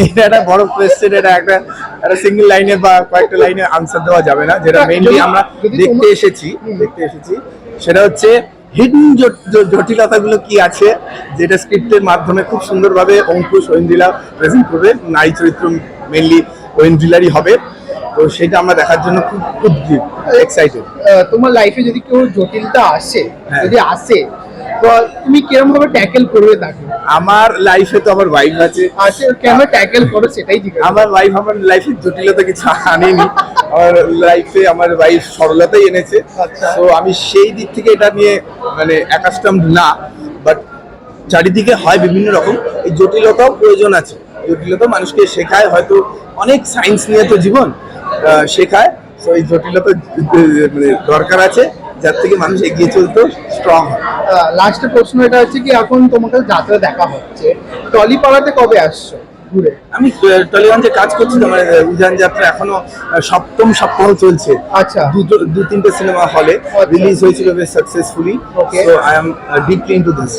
এটা একটা বড় কোয়েশ্চেন, এটা একটা সিঙ্গেল লাইনে বা কয়েকটা লাইনে আনসার দেওয়া যাবে না। যেটা মেইনলি আমরা দেখতে এসেছি সেটা হচ্ছে হিডেন জটিলতাগুলো কি আছে, যেটা স্ক্রিপ্টের মাধ্যমে খুব সুন্দরভাবে অঙ্কুশ ঐন্দ্রিলা প্রেজেন্ট করবে। নারী চরিত্র মেইনলি ঐন্দ্রিলারই হবে, তো সেটা আমরা দেখার জন্য খুব খুব এক্সাইটেড। তোমার লাইফে যদি কেউ জটিলতা আসে, হ্যাঁ। যদি আসে, তো তুমি কিরকম ভাবে ট্যাকেল করবে তাকে? আমার লাইফে তো আমার ওয়াইফ আছে, কেন ট্যাকেল করো সেটাই জিজ্ঞাসা। আমার ওয়াইফ আমার লাইফে জটিলতা কিছু আনেনি। আমার লাইফে আমার ওয়াইফ সরলতাই এনেছে। আচ্ছা। তো আমি সেই দিক থেকে এটা নিয়ে মানে অ্যাকাস্টমড না, বাট চারিদিকে হয় বিভিন্ন রকম, এই জটিলতাও প্রয়োজন আছে। জটিলতা মানুষকে শেখায়, হয়তো অনেক সায়েন্স নিয়ে তো জীবন শেখায়। তো এই জটিলতা মানে দরকার আছে, যার থেকে মানুষ এগিয়ে চলতে স্ট্রং হয়। লাস্টের প্রশ্ন এটা হচ্ছে কি, এখন তোমাকে যাত্রা দেখা হচ্ছে, টলিপাড়াতে কবে আসছো ঘুরে? আমি টলিগঞ্জে কাজ করছি, তো আমার উজান যাত্রা এখনো সপ্তম সপ্তাহ চলছে। আচ্ছা। দু তিনটে সিনেমা হলে রিলিজ হয়েছিল বেশ successfully. Okay. So I am deeply into this.